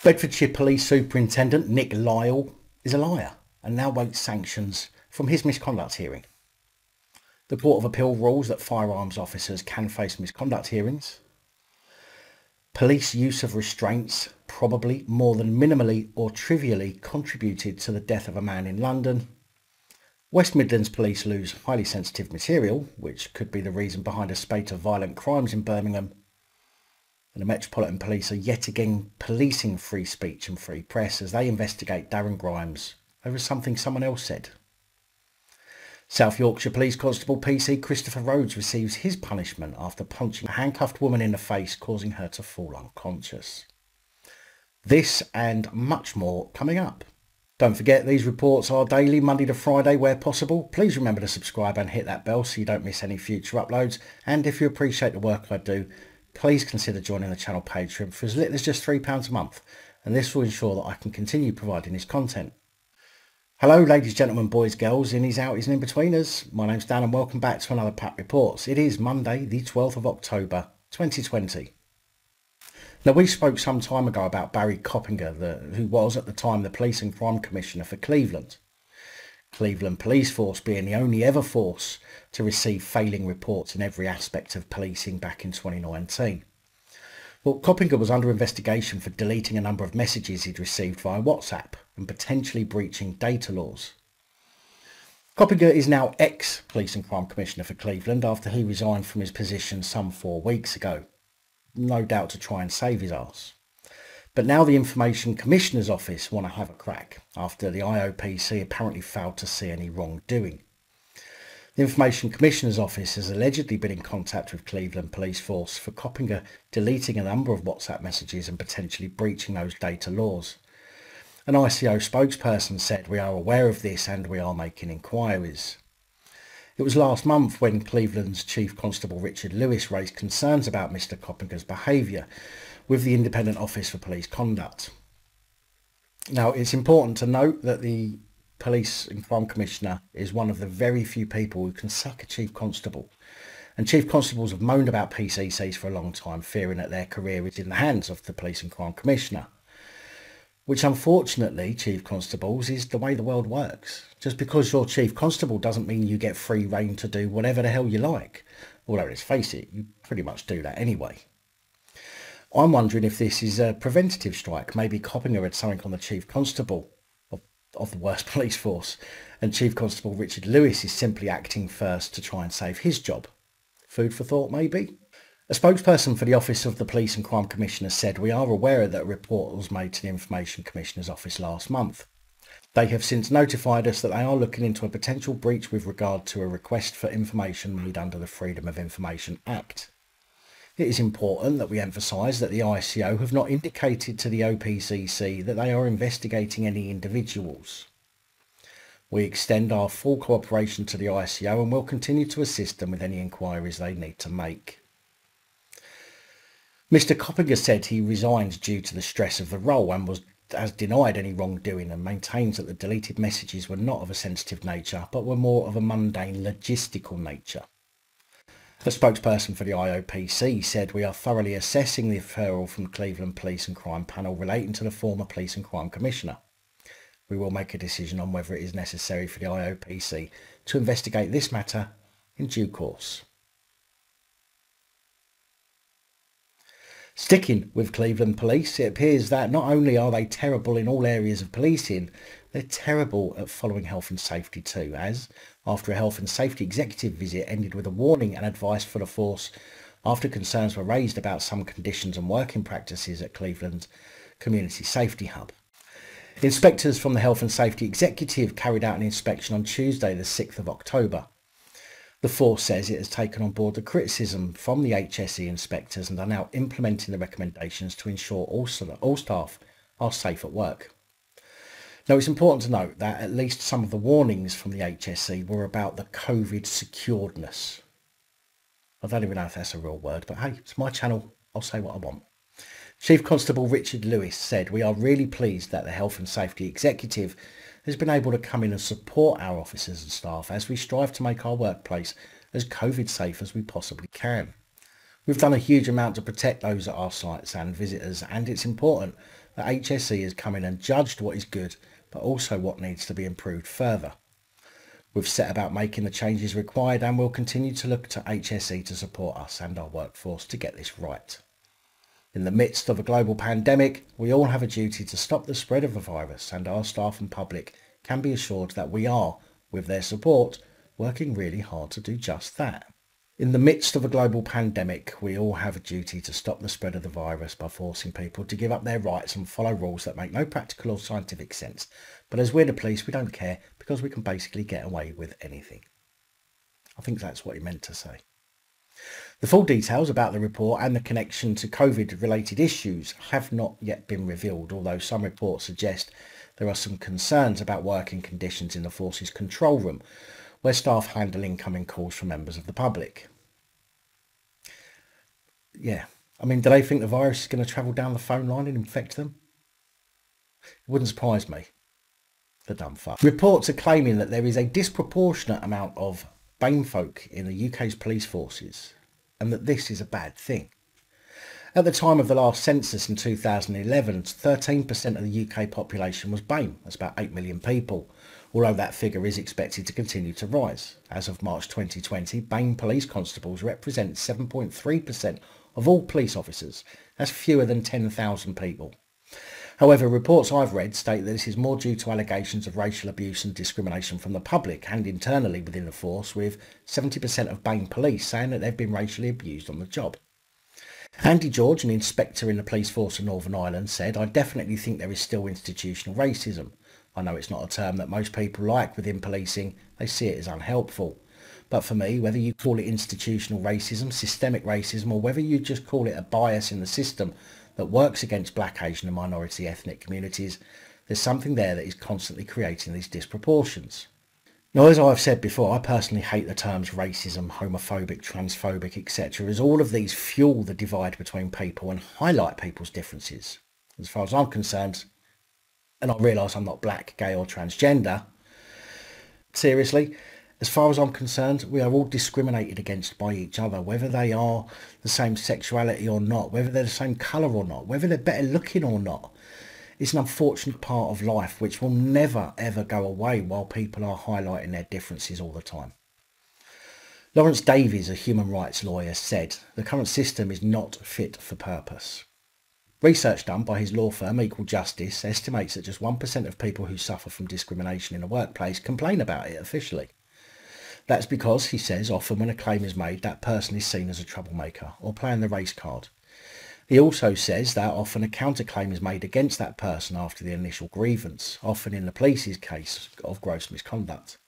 Bedfordshire Police Superintendent Nick Lyle is a liar and now waits sanctions from his misconduct hearing. The Court of Appeal rules that firearms officers can face misconduct hearings. Police use of restraints probably more than minimally or trivially contributed to the death of a man in London. West Midlands Police lose highly sensitive material, which could be the reason behind a spate of violent crimes in Birmingham. And the Metropolitan Police are yet again policing free speech and free press as they investigate Darren Grimes over something someone else said. South Yorkshire Police Constable PC Christopher Rhodes receives his punishment after punching a handcuffed woman in the face, causing her to fall unconscious. This and much more coming up. Don't forget, these reports are daily, Monday to Friday where possible. Please remember to subscribe and hit that bell so you don't miss any future uploads. And if you appreciate the work I do, please consider joining the channel Patreon for as little as just £3 a month. And this will ensure that I can continue providing this content. Hello ladies, gentlemen, boys, girls, innies, outies and in-betweeners. My name's Dan and welcome back to another PAP Reports. It is Monday the 12th of October 2020. Now, we spoke some time ago about Barry Coppinger, who was at the time the Police and Crime Commissioner for Cleveland. Cleveland Police Force being the only ever force to receive failing reports in every aspect of policing back in 2019. Well, Coppinger was under investigation for deleting a number of messages he'd received via WhatsApp and potentially breaching data laws. Coppinger is now ex-Police and Crime Commissioner for Cleveland after he resigned from his position some 4 weeks ago. No doubt to try and save his arse. But now the Information Commissioner's Office want to have a crack after the IOPC apparently failed to see any wrongdoing. The Information Commissioner's Office has allegedly been in contact with Cleveland Police Force for Coppinger deleting a number of WhatsApp messages and potentially breaching those data laws. An ICO spokesperson said, "We are aware of this and we are making inquiries." It was last month when Cleveland's Chief Constable Richard Lewis raised concerns about Mr Coppinger's behaviour with the Independent Office for Police Conduct. Now, it's important to note that the Police and Crime Commissioner is one of the very few people who can sack a Chief Constable. And Chief Constables have moaned about PCCs for a long time, fearing that their career is in the hands of the Police and Crime Commissioner. Which unfortunately, Chief Constables, is the way the world works. Just because you're Chief Constable doesn't mean you get free rein to do whatever the hell you like. Although, let's face it, you pretty much do that anyway. I'm wondering if this is a preventative strike. Maybe Coppinger had something on the Chief Constable of the worst police force, and Chief Constable Richard Lewis is simply acting first to try and save his job. Food for thought, maybe? A spokesperson for the Office of the Police and Crime Commissioner said, "We are aware that a report was made to the Information Commissioner's Office last month. They have since notified us that they are looking into a potential breach with regard to a request for information made under the Freedom of Information Act. It is important that we emphasise that the ICO have not indicated to the OPCC that they are investigating any individuals. We extend our full cooperation to the ICO and will continue to assist them with any inquiries they need to make." Mr Coppinger said he resigned due to the stress of the role and has denied any wrongdoing and maintains that the deleted messages were not of a sensitive nature but were more of a mundane logistical nature. A spokesperson for the IOPC said, "We are thoroughly assessing the referral from Cleveland Police and Crime Panel relating to the former Police and Crime Commissioner. We will make a decision on whether it is necessary for the IOPC to investigate this matter in due course." Sticking with Cleveland Police, it appears that not only are they terrible in all areas of policing, they're terrible at following health and safety too, as, after a health and safety executive visit ended with a warning and advice for the force after concerns were raised about some conditions and working practices at Cleveland's Community Safety Hub. Inspectors from the Health and Safety Executive carried out an inspection on Tuesday the 6th of October. The force says it has taken on board the criticism from the HSE inspectors and are now implementing the recommendations to ensure all staff are safe at work. Now, it's important to note that at least some of the warnings from the HSE were about the COVID securedness. I don't even know if that's a real word, but hey, it's my channel, I'll say what I want. Chief Constable Richard Lewis said, "We are really pleased that the Health and Safety Executive has been able to come in and support our officers and staff as we strive to make our workplace as COVID safe as we possibly can. We've done a huge amount to protect those at our sites and visitors, and it's important that HSE has come in and judged what is good, but also what needs to be improved further. We've set about making the changes required and will continue to look to HSE to support us and our workforce to get this right. In the midst of a global pandemic, we all have a duty to stop the spread of the virus, and our staff and public can be assured that we are, with their support, working really hard to do just that. In the midst of a global pandemic, we all have a duty to stop the spread of the virus by forcing people to give up their rights and follow rules that make no practical or scientific sense. But as we're the police, we don't care because we can basically get away with anything. I think that's what he meant to say. The full details about the report and the connection to COVID-related issues have not yet been revealed, although some reports suggest there are some concerns about working conditions in the force's control room, where staff handle incoming calls from members of the public. Yeah, I mean, do they think the virus is going to travel down the phone line and infect them? It wouldn't surprise me. The dumb fuck. Reports are claiming that there is a disproportionate amount of BAME folk in the UK's police forces, and that this is a bad thing. At the time of the last census in 2011, 13% of the UK population was BAME. That's about 8 million people, although that figure is expected to continue to rise. As of March 2020, BAME police constables represent 7.3% of all police officers. That's fewer than 10,000 people. However, reports I've read state that this is more due to allegations of racial abuse and discrimination from the public and internally within the force, with 70% of BAME police saying that they've been racially abused on the job. Andy George, an inspector in the police force of Northern Ireland, said, "I definitely think there is still institutional racism. I know it's not a term that most people like within policing, they see it as unhelpful. But for me, whether you call it institutional racism, systemic racism, or whether you just call it a bias in the system that works against black, Asian and minority ethnic communities, there's something there that is constantly creating these disproportions." Now, as I've said before, I personally hate the terms racism, homophobic, transphobic, etc., as all of these fuel the divide between people and highlight people's differences. As far as I'm concerned, and I realise I'm not black, gay or transgender, seriously, as far as I'm concerned, we are all discriminated against by each other, whether they are the same sexuality or not, whether they're the same colour or not, whether they're better looking or not. It's an unfortunate part of life which will never ever go away while people are highlighting their differences all the time. Lawrence Davies, a human rights lawyer, said the current system is not fit for purpose. Research done by his law firm Equal Justice estimates that just 1% of people who suffer from discrimination in the workplace complain about it officially. That's because, he says, often when a claim is made, that person is seen as a troublemaker or playing the race card. He also says that often a counterclaim is made against that person after the initial grievance, often in the police's case of gross misconduct.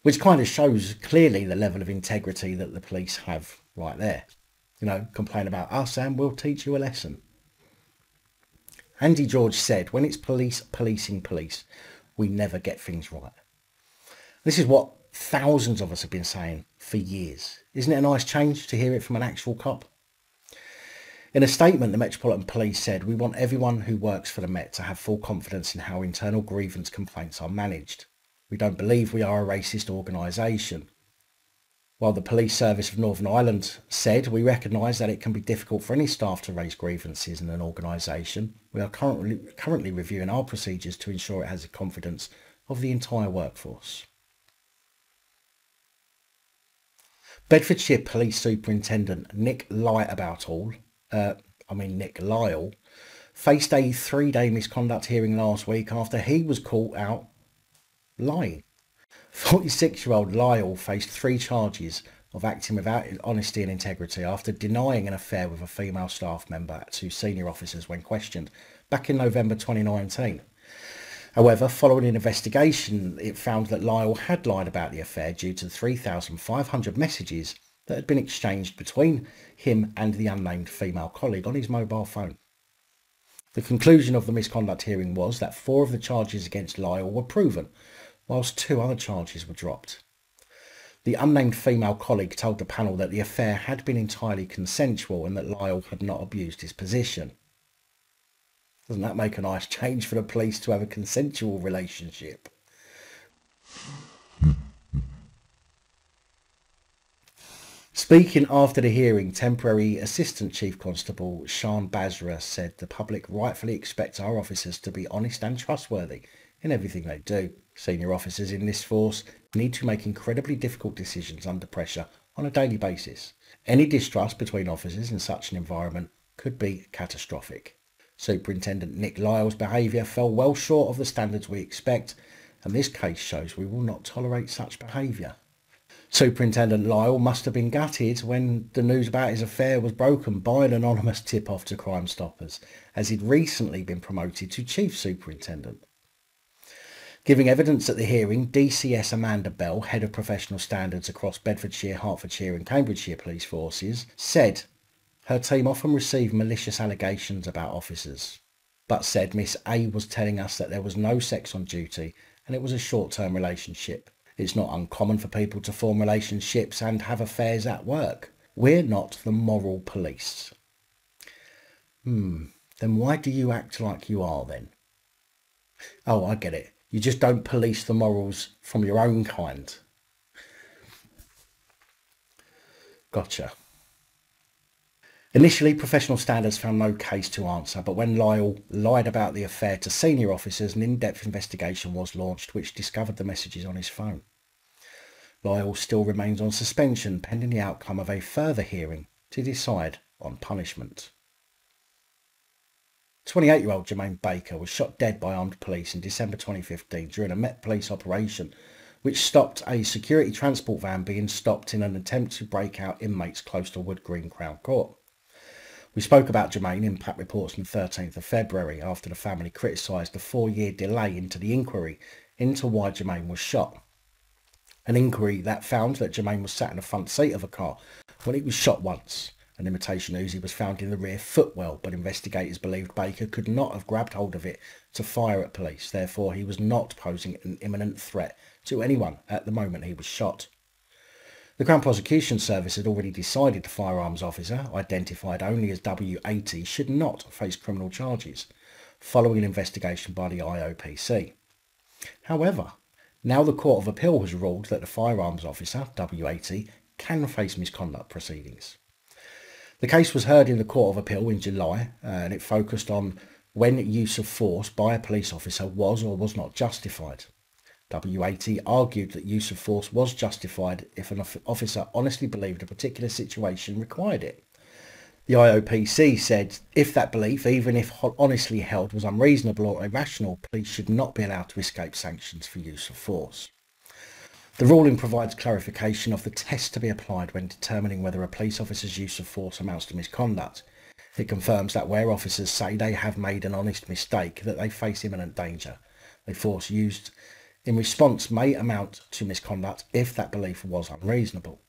Which kind of shows clearly the level of integrity that the police have right there. You know, complain about us and we'll teach you a lesson. Andy George said, when it's police policing police, we never get things right. This is what thousands of us have been saying for years. Isn't it a nice change to hear it from an actual cop? In a statement, the Metropolitan Police said, "We want everyone who works for the Met to have full confidence in how internal grievance complaints are managed. We don't believe we are a racist organisation." While the Police Service of Northern Ireland said, "We recognise that it can be difficult for any staff to raise grievances in an organisation. We are currently reviewing our procedures to ensure it has the confidence of the entire workforce." Bedfordshire Police Superintendent Nick Lyle faced a 3-day misconduct hearing last week after he was caught out lying. 46-year-old Lyle faced 3 charges of acting without honesty and integrity after denying an affair with a female staff member to senior officers when questioned back in November 2019. However, following an investigation, it found that Lyle had lied about the affair due to 3,500 messages that had been exchanged between him and the unnamed female colleague on his mobile phone. The conclusion of the misconduct hearing was that 4 of the charges against Lyle were proven, whilst 2 other charges were dropped. The unnamed female colleague told the panel that the affair had been entirely consensual and that Lyle had not abused his position. Doesn't that make a nice change for the police to have a consensual relationship? Speaking after the hearing, temporary Assistant Chief Constable Sean Basra said the public rightfully expects our officers to be honest and trustworthy in everything they do. Senior officers in this force need to make incredibly difficult decisions under pressure on a daily basis. Any distrust between officers in such an environment could be catastrophic. Superintendent Nick Lyle's behaviour fell well short of the standards we expect, and this case shows we will not tolerate such behaviour. Superintendent Lyle must have been gutted when the news about his affair was broken by an anonymous tip-off to Crime Stoppers, as he'd recently been promoted to Chief Superintendent. Giving evidence at the hearing, DCS Amanda Bell, Head of Professional Standards across Bedfordshire, Hertfordshire and Cambridgeshire police forces, said her team often received malicious allegations about officers, but said Miss A was telling us that there was no sex on duty and it was a short-term relationship. It's not uncommon for people to form relationships and have affairs at work. We're not the moral police. Then why do you act like you are then? Oh, I get it. You just don't police the morals from your own kind. Gotcha. Initially, professional standards found no case to answer, but when Lyle lied about the affair to senior officers, an in-depth investigation was launched which discovered the messages on his phone. Lyle still remains on suspension pending the outcome of a further hearing to decide on punishment. 28-year-old Germain Baker was shot dead by armed police in December 2015 during a Met Police operation which stopped a security transport van being stopped in an attempt to break out inmates close to Wood Green Crown Court. We spoke about Germain in PAP Reports on the 13th of February after the family criticised the 4-year delay into the inquiry into why Germain was shot. An inquiry that found that Germain was sat in the front seat of a car when he was shot once. An imitation Uzi was found in the rear footwell, but investigators believed Baker could not have grabbed hold of it to fire at police. Therefore, he was not posing an imminent threat to anyone at the moment he was shot. The Crown Prosecution Service had already decided the firearms officer, identified only as W80, should not face criminal charges, following an investigation by the IOPC. However, now the Court of Appeal has ruled that the firearms officer, W80, can face misconduct proceedings. The case was heard in the Court of Appeal in July, and it focused on when use of force by a police officer was or was not justified. W80 argued that use of force was justified if an officer honestly believed a particular situation required it. The IOPC said if that belief, even if honestly held, was unreasonable or irrational, police should not be allowed to escape sanctions for use of force. The ruling provides clarification of the test to be applied when determining whether a police officer's use of force amounts to misconduct. It confirms that where officers say they have made an honest mistake, that they face imminent danger, the force used in response may amount to misconduct if that belief was unreasonable.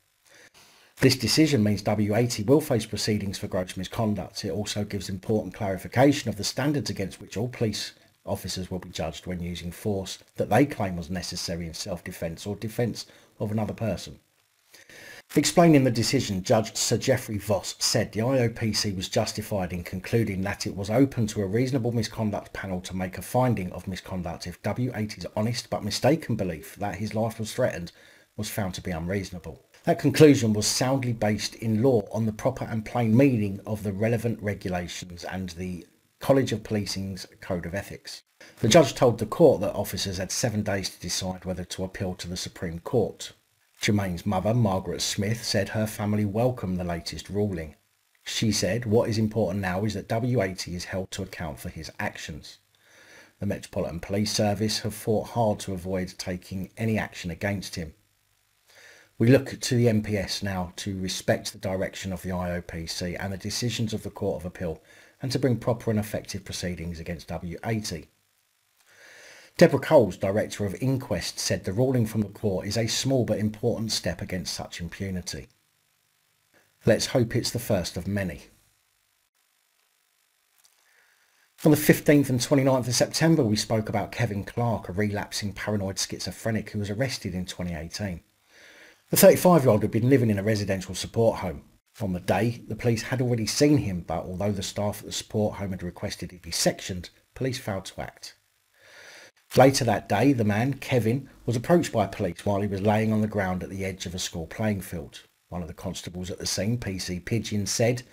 This decision means W80 will face proceedings for gross misconduct. It also gives important clarification of the standards against which all police officers will be judged when using force that they claim was necessary in self-defence or defence of another person. Explaining the decision, Judge Sir Geoffrey Voss said the IOPC was justified in concluding that it was open to a reasonable misconduct panel to make a finding of misconduct if W80's honest but mistaken belief that his life was threatened was found to be unreasonable. That conclusion was soundly based in law on the proper and plain meaning of the relevant regulations and the College of Policing's Code of Ethics. The judge told the court that officers had 7 days to decide whether to appeal to the Supreme Court. Germain's mother, Margaret Smith, said her family welcomed the latest ruling. She said, "What is important now is that W80 is held to account for his actions." The Metropolitan Police Service have fought hard to avoid taking any action against him. We look to the MPS now to respect the direction of the IOPC and the decisions of the Court of Appeal and to bring proper and effective proceedings against W80. Deborah Coles, Director of Inquest, said the ruling from the court is a small but important step against such impunity. Let's hope it's the first of many. On the 15th and 29th of September, we spoke about Kevin Clark, a relapsing paranoid schizophrenic who was arrested in 2018. The 35-year-old had been living in a residential support home. On the day, the police had already seen him, but although the staff at the support home had requested he be sectioned, police failed to act. Later that day, the man, Kevin, was approached by police while he was laying on the ground at the edge of a school playing field. One of the constables at the scene, PC Pigeon, said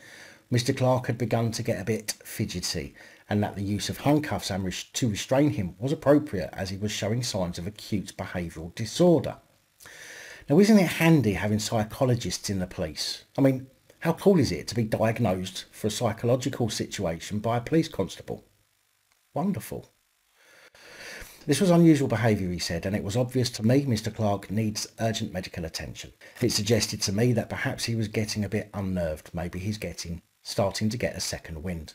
Mr Clark had begun to get a bit fidgety and that the use of handcuffs to restrain him was appropriate as he was showing signs of acute behavioural disorder. Now, isn't it handy having psychologists in the police? I mean, how cool is it to be diagnosed for a psychological situation by a police constable? Wonderful. This was unusual behaviour, he said, and it was obvious to me Mr Clark needs urgent medical attention. It suggested to me that perhaps he was getting a bit unnerved. Maybe he's starting to get a second wind.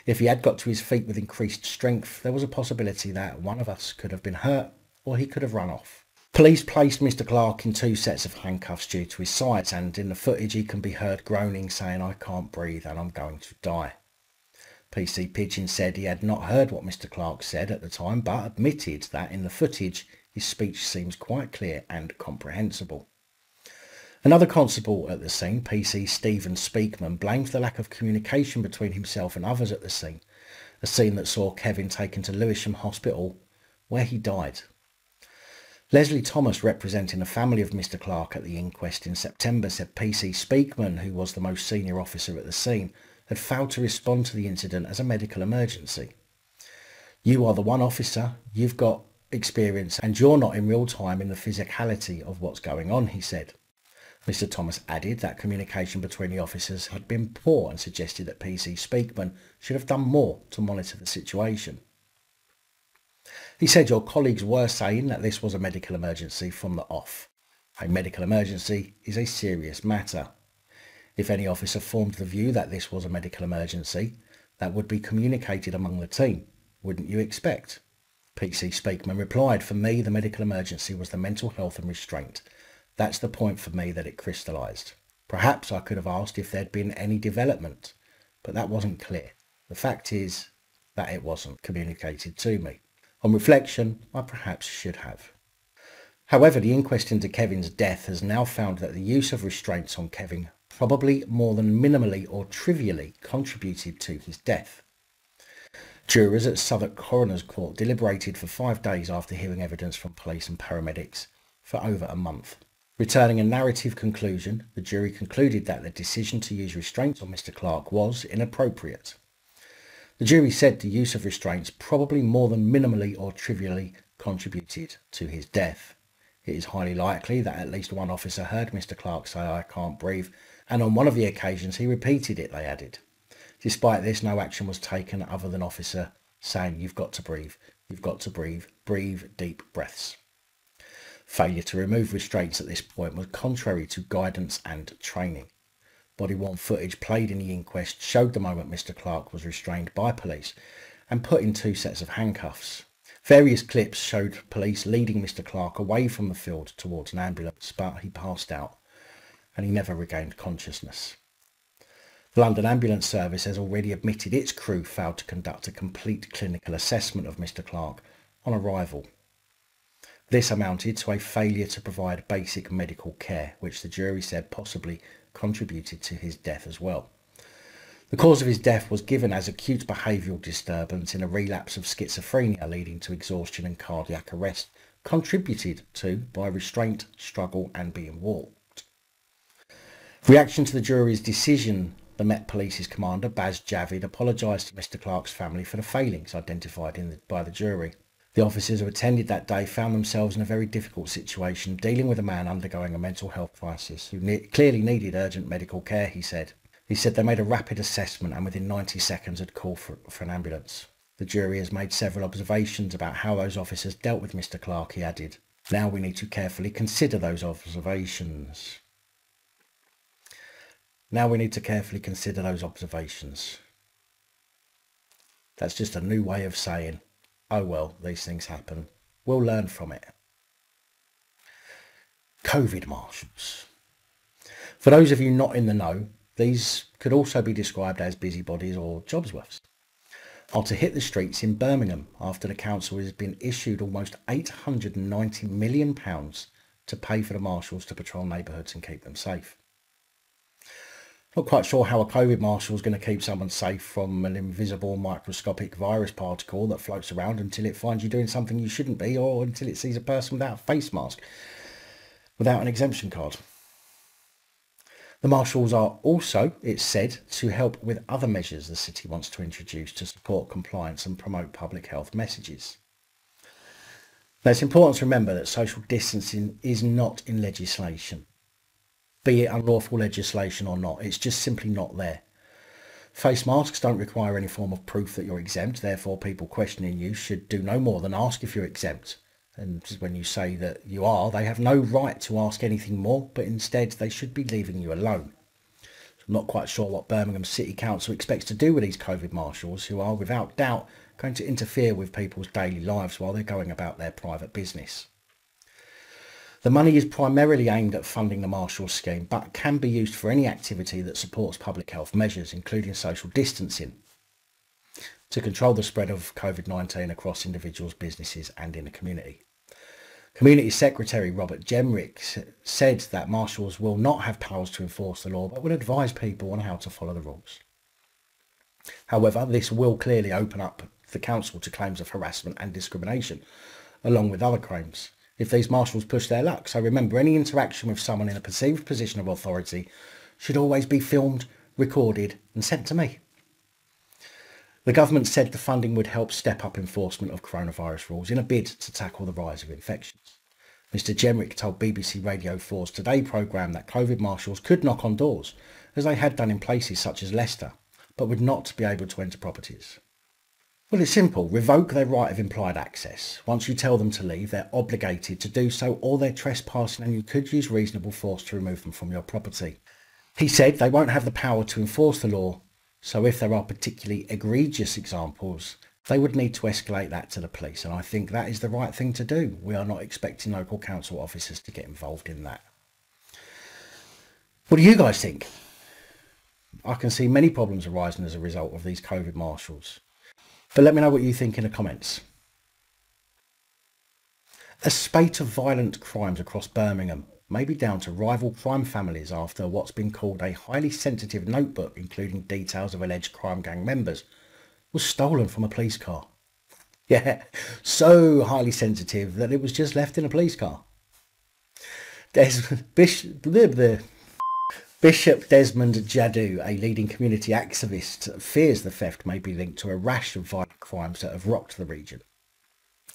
If he had got to his feet with increased strength, there was a possibility that one of us could have been hurt or he could have run off. Police placed Mr Clark in 2 sets of handcuffs due to his size, and in the footage he can be heard groaning, saying, "I can't breathe and I'm going to die." PC Pigeon said he had not heard what Mr Clark said at the time, but admitted that in the footage his speech seems quite clear and comprehensible. Another constable at the scene, PC Stephen Speakman, blamed the lack of communication between himself and others at the scene, a scene that saw Kevin taken to Lewisham Hospital, where he died. Leslie Thomas, representing the family of Mr Clark at the inquest in September, said PC Speakman, who was the most senior officer at the scene, had failed to respond to the incident as a medical emergency. "You are the one officer, you've got experience, and you're not in real time in the physicality of what's going on," he said. Mr Thomas added that communication between the officers had been poor and suggested that PC Speakman should have done more to monitor the situation. He said your colleagues were saying that this was a medical emergency from the off. A medical emergency is a serious matter. If any officer formed the view that this was a medical emergency, that would be communicated among the team, wouldn't you expect? PC Speakman replied, "For me, the medical emergency was the mental health and restraint. That's the point for me that it crystallised. Perhaps I could have asked if there'd been any development, but that wasn't clear. The fact is that it wasn't communicated to me. On reflection, I perhaps should have." However, the inquest into Kevin's death has now found that the use of restraints on Kevin probably more than minimally or trivially contributed to his death. Jurors at Southwark Coroner's Court deliberated for 5 days after hearing evidence from police and paramedics for over a month. Returning a narrative conclusion, the jury concluded that the decision to use restraints on Mr Clark was inappropriate. The jury said the use of restraints probably more than minimally or trivially contributed to his death. It is highly likely that at least one officer heard Mr Clark say, "I can't breathe," and on one of the occasions he repeated it, they added. Despite this, no action was taken other than officer saying, "You've got to breathe, you've got to breathe, breathe deep breaths." Failure to remove restraints at this point was contrary to guidance and training. Body-worn footage played in the inquest showed the moment Mr Clark was restrained by police and put in 2 sets of handcuffs. Various clips showed police leading Mr Clark away from the field towards an ambulance, but he passed out and he never regained consciousness. The London Ambulance Service has already admitted its crew failed to conduct a complete clinical assessment of Mr Clark on arrival. This amounted to a failure to provide basic medical care, which the jury said possibly contributed to his death as well. The cause of his death was given as acute behavioural disturbance in a relapse of schizophrenia leading to exhaustion and cardiac arrest, contributed to by restraint, struggle and being walked. Reaction to the jury's decision, the Met Police's commander, Baz Javid, apologised to Mr Clark's family for the failings identified by the jury. The officers who attended that day found themselves in a very difficult situation, dealing with a man undergoing a mental health crisis who clearly needed urgent medical care, he said. He said they made a rapid assessment and within 90 seconds had called for an ambulance. The jury has made several observations about how those officers dealt with Mr Clark, he added. Now we need to carefully consider those observations. That's just a new way of saying, oh well, these things happen. We'll learn from it. COVID marshals. For those of you not in the know, these could also be described as busybodies or jobsworths, are to hit the streets in Birmingham after the council has been issued almost £890 million to pay for the marshals to patrol neighbourhoods and keep them safe. Not quite sure how a COVID marshal is going to keep someone safe from an invisible microscopic virus particle that floats around until it finds you doing something you shouldn't be, or until it sees a person without a face mask, without an exemption card. The marshals are also, it's said, to help with other measures the city wants to introduce to support compliance and promote public health messages. Now, it's important to remember that social distancing is not in legislation. Be it unlawful legislation or not, it's just simply not there. Face masks don't require any form of proof that you're exempt, therefore people questioning you should do no more than ask if you're exempt. And when you say that you are, they have no right to ask anything more, but instead they should be leaving you alone. I'm not quite sure what Birmingham City Council expects to do with these COVID marshals, who are without doubt going to interfere with people's daily lives while they're going about their private business. The money is primarily aimed at funding the marshals scheme, but can be used for any activity that supports public health measures, including social distancing, to control the spread of COVID-19 across individuals, businesses and in the community. Community Secretary Robert Germain said that marshals will not have powers to enforce the law, but will advise people on how to follow the rules. However, this will clearly open up the council to claims of harassment and discrimination, along with other crimes, if these marshals push their luck. So remember, any interaction with someone in a perceived position of authority should always be filmed, recorded and sent to me. The government said the funding would help step up enforcement of coronavirus rules in a bid to tackle the rise of infections. Mr Germain told BBC Radio 4's Today programme that COVID marshals could knock on doors, as they had done in places such as Leicester, but would not be able to enter properties. Well, it's simple. Revoke their right of implied access. Once you tell them to leave, they're obligated to do so, or they're trespassing and you could use reasonable force to remove them from your property. He said they won't have the power to enforce the law, so if there are particularly egregious examples, they would need to escalate that to the police, and I think that is the right thing to do. We are not expecting local council officers to get involved in that. What do you guys think? I can see many problems arising as a result of these COVID marshals, but let me know what you think in the comments. A spate of violent crimes across Birmingham may be down to rival crime families after what's been called a highly sensitive notebook, including details of alleged crime gang members, was stolen from a police car. Yeah, so highly sensitive that it was just left in a police car. Bishop Desmond Jadoo, a leading community activist, fears the theft may be linked to a rash of violent crimes that have rocked the region.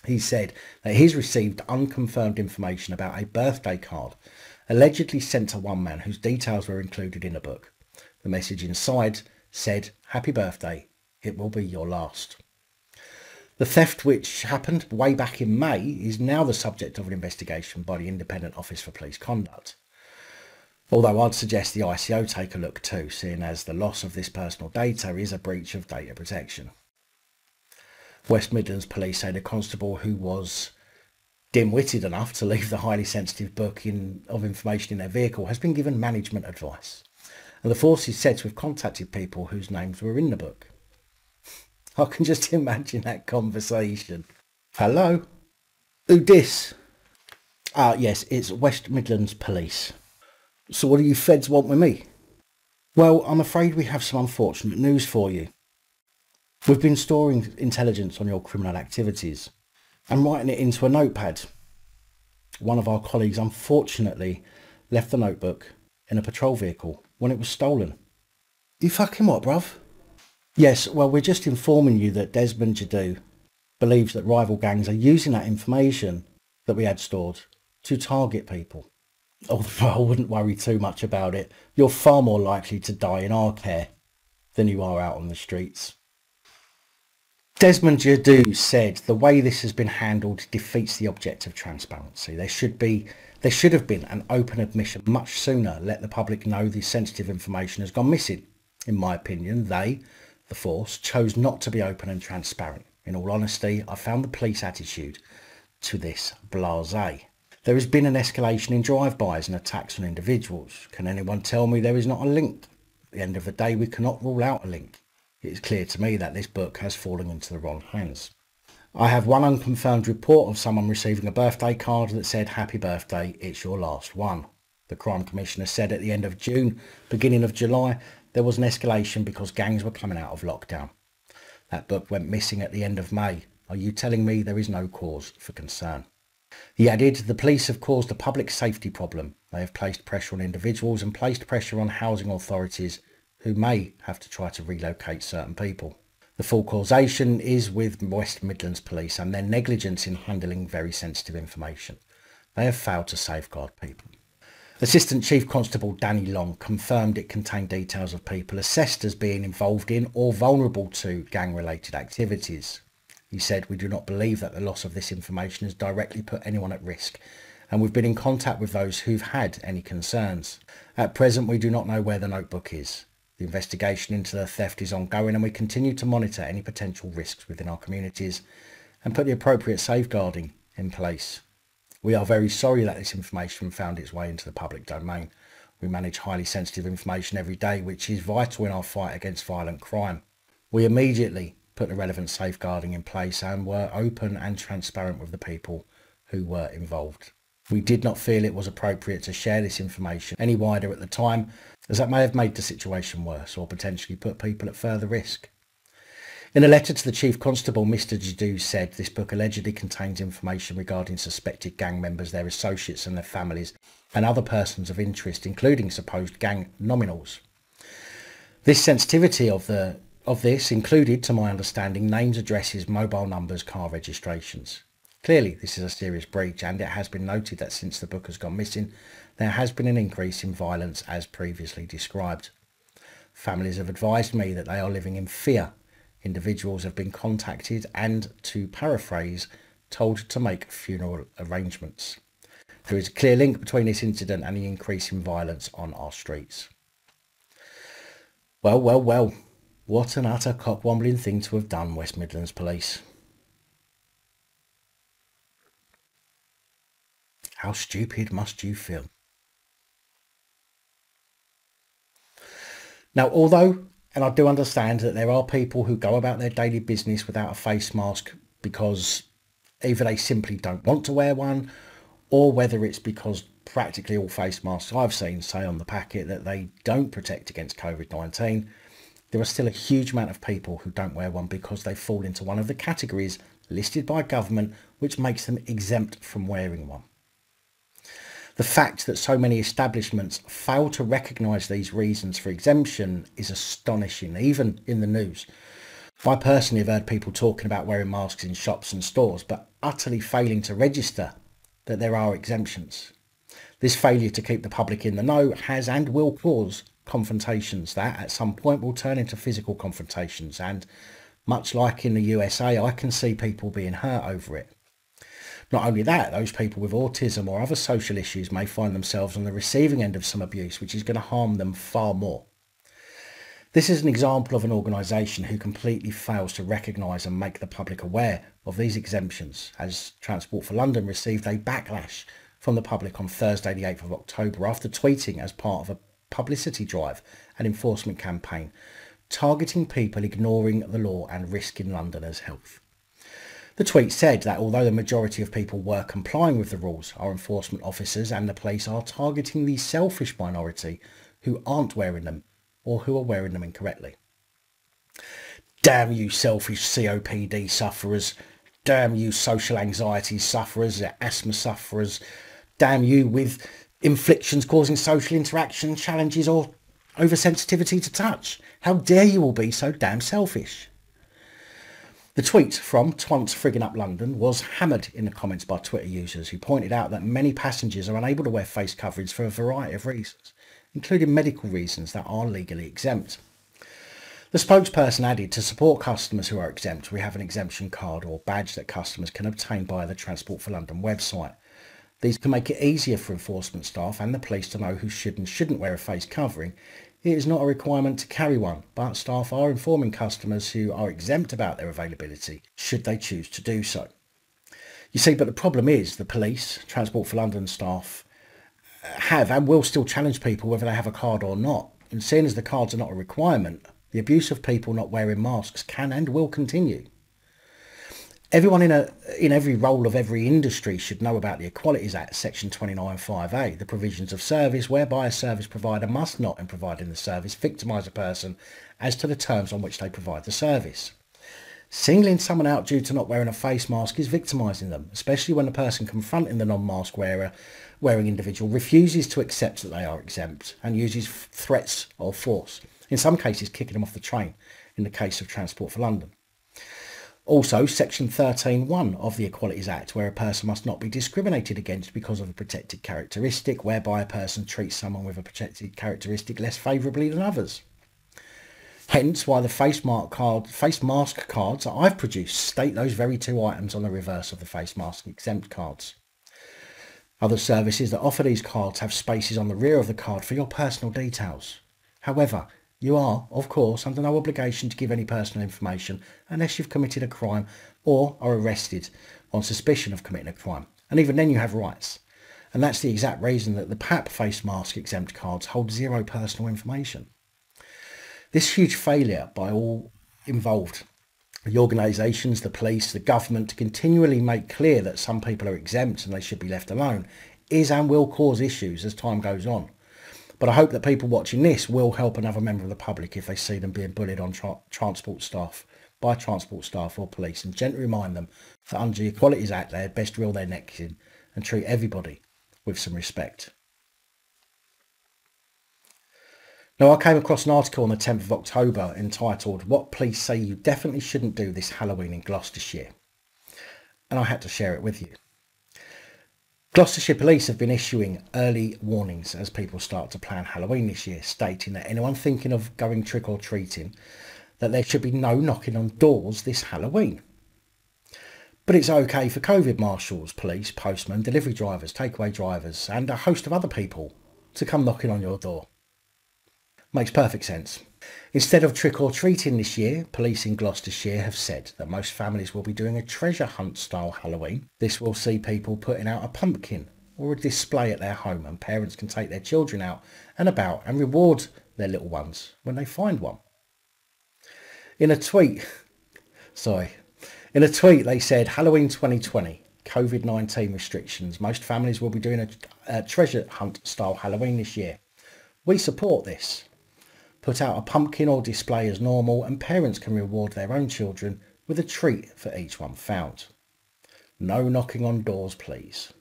He said that he's received unconfirmed information about a birthday card allegedly sent to one man whose details were included in a book. The message inside said, "Happy birthday, it will be your last." The theft, which happened way back in May, is now the subject of an investigation by the Independent Office for Police Conduct. Although I'd suggest the ICO take a look too, seeing as the loss of this personal data is a breach of data protection. West Midlands Police say the constable who was dim-witted enough to leave the highly sensitive book of information in their vehicle has been given management advice. And the force is said to have contacted people whose names were in the book. I can just imagine that conversation. Hello? Who dis? Yes, it's West Midlands Police. So what do you feds want with me? Well, I'm afraid we have some unfortunate news for you. We've been storing intelligence on your criminal activities and writing it into a notepad. One of our colleagues unfortunately left the notebook in a patrol vehicle when it was stolen. You fucking what, bruv? Yes, well, we're just informing you that Desmond Jadoo believes that rival gangs are using that information that we had stored to target people. Although I wouldn't worry too much about it. You're far more likely to die in our care than you are out on the streets. Desmond Jadoo said the way this has been handled defeats the object of transparency. There should have been an open admission much sooner. Let the public know the sensitive information has gone missing. In my opinion, they, the force, chose not to be open and transparent. In all honesty, I found the police attitude to this blasé. There has been an escalation in drive-bys and attacks on individuals. Can anyone tell me there is not a link? At the end of the day, we cannot rule out a link. It is clear to me that this book has fallen into the wrong hands. I have one unconfirmed report of someone receiving a birthday card that said, "Happy birthday, it's your last one." The Crime Commissioner said at the end of June, beginning of July, there was an escalation because gangs were coming out of lockdown. That book went missing at the end of May. Are you telling me there is no cause for concern? He added, the police have caused a public safety problem They have placed pressure on individuals and placed pressure on housing authorities who may have to try to relocate certain people. The full causation is with West Midlands Police and their negligence in handling very sensitive information. They have failed to safeguard people. Assistant Chief Constable Danny Long confirmed it contained details of people assessed as being involved in or vulnerable to gang-related activities. He said, "We do not believe that the loss of this information has directly put anyone at risk, and we've been in contact with those who've had any concerns. At present, we do not know where the notebook is. The investigation into the theft is ongoing and we continue to monitor any potential risks within our communities and put the appropriate safeguarding in place. We are very sorry that this information found its way into the public domain. We manage highly sensitive information every day, which is vital in our fight against violent crime. We immediately put the relevant safeguarding in place and were open and transparent with the people who were involved. We did not feel it was appropriate to share this information any wider at the time, as that may have made the situation worse or potentially put people at further risk." In a letter to the Chief Constable, Mr. Jadoo said this book allegedly contains information regarding suspected gang members, their associates and their families, and other persons of interest, including supposed gang nominals. This sensitivity of this included, to my understanding, names, addresses, mobile numbers, car registrations. Clearly, this is a serious breach, and it has been noted that since the book has gone missing, there has been an increase in violence as previously described. Families have advised me that they are living in fear. Individuals have been contacted and, to paraphrase, told to make funeral arrangements. There is a clear link between this incident and the increase in violence on our streets. Well, well, well. What an utter cock-wombling thing to have done, West Midlands Police. How stupid must you feel? Now, although, and I do understand that there are people who go about their daily business without a face mask because either they simply don't want to wear one, or whether it's because practically all face masks I've seen say on the packet that they don't protect against COVID-19, there are still a huge amount of people who don't wear one because they fall into one of the categories listed by government which makes them exempt from wearing one. The fact that so many establishments fail to recognise these reasons for exemption is astonishing, even in the news. I personally have heard people talking about wearing masks in shops and stores, but utterly failing to register that there are exemptions. This failure to keep the public in the know has and will cause confrontations that at some point will turn into physical confrontations, and much like in the USA, I can see people being hurt over it. Not only that, those people with autism or other social issues may find themselves on the receiving end of some abuse, which is going to harm them far more. This is an example of an organisation who completely fails to recognise and make the public aware of these exemptions, as Transport for London received a backlash from the public on Thursday the 8th of October after tweeting as part of a publicity drive and enforcement campaign targeting people ignoring the law and risking Londoners' health. The tweet said that although the majority of people were complying with the rules, our enforcement officers and the police are targeting the selfish minority who aren't wearing them or who are wearing them incorrectly. Damn you selfish COPD sufferers. Damn you social anxiety sufferers, asthma sufferers. Damn you with inflictions causing social interaction challenges or oversensitivity to touch. How dare you all be so damn selfish? The tweet from Twants Frigging Up London was hammered in the comments by Twitter users who pointed out that many passengers are unable to wear face coverings for a variety of reasons, including medical reasons that are legally exempt. The spokesperson added, to support customers who are exempt, we have an exemption card or badge that customers can obtain via the Transport for London website. These can make it easier for enforcement staff and the police to know who should and shouldn't wear a face covering. It is not a requirement to carry one, but staff are informing customers who are exempt about their availability, should they choose to do so. You see, but the problem is the police, Transport for London staff, have and will still challenge people whether they have a card or not. And seeing as the cards are not a requirement, the abuse of people not wearing masks can and will continue. Everyone in every role of every industry should know about the Equalities Act, Section 29(5)(a), the provisions of service whereby a service provider must not, in providing the service, victimise a person as to the terms on which they provide the service. Singling someone out due to not wearing a face mask is victimising them, especially when the person confronting the non-mask wearing individual refuses to accept that they are exempt and uses threats or force, in some cases kicking them off the train, in the case of Transport for London. Also, Section 13(1) of the Equalities Act, where a person must not be discriminated against because of a protected characteristic, whereby a person treats someone with a protected characteristic less favourably than others. Hence why the face mask cards that I've produced state those very two items on the reverse of the face mask exempt cards. Other services that offer these cards have spaces on the rear of the card for your personal details. However, you are, of course, under no obligation to give any personal information unless you've committed a crime or are arrested on suspicion of committing a crime. And even then you have rights. And that's the exact reason that the PAP face mask exempt cards hold zero personal information. This huge failure by all involved, the organisations, the police, the government, to continually make clear that some people are exempt and they should be left alone, is and will cause issues as time goes on. But I hope that people watching this will help another member of the public if they see them being bullied on transport staff or police, and gently remind them that under the Equalities Act they had best reel their necks in and treat everybody with some respect. Now, I came across an article on the 10th of October entitled "What Police Say You Definitely Shouldn't Do This Halloween in Gloucestershire," and I had to share it with you. Gloucestershire Police have been issuing early warnings as people start to plan Halloween this year, stating that anyone thinking of going trick-or-treating, that there should be no knocking on doors this Halloween. But it's okay for COVID marshals, police, postmen, delivery drivers, takeaway drivers and a host of other people to come knocking on your door. Makes perfect sense. Instead of trick-or-treating this year, police in Gloucestershire have said that most families will be doing a treasure hunt style Halloween. This will see people putting out a pumpkin or a display at their home, and parents can take their children out and about and reward their little ones when they find one. In a tweet they said, "Halloween 2020, COVID-19 restrictions. Most families will be doing a treasure hunt style Halloween this year. We support this. Put out a pumpkin or display as normal, and parents can reward their own children with a treat for each one found. No knocking on doors, please."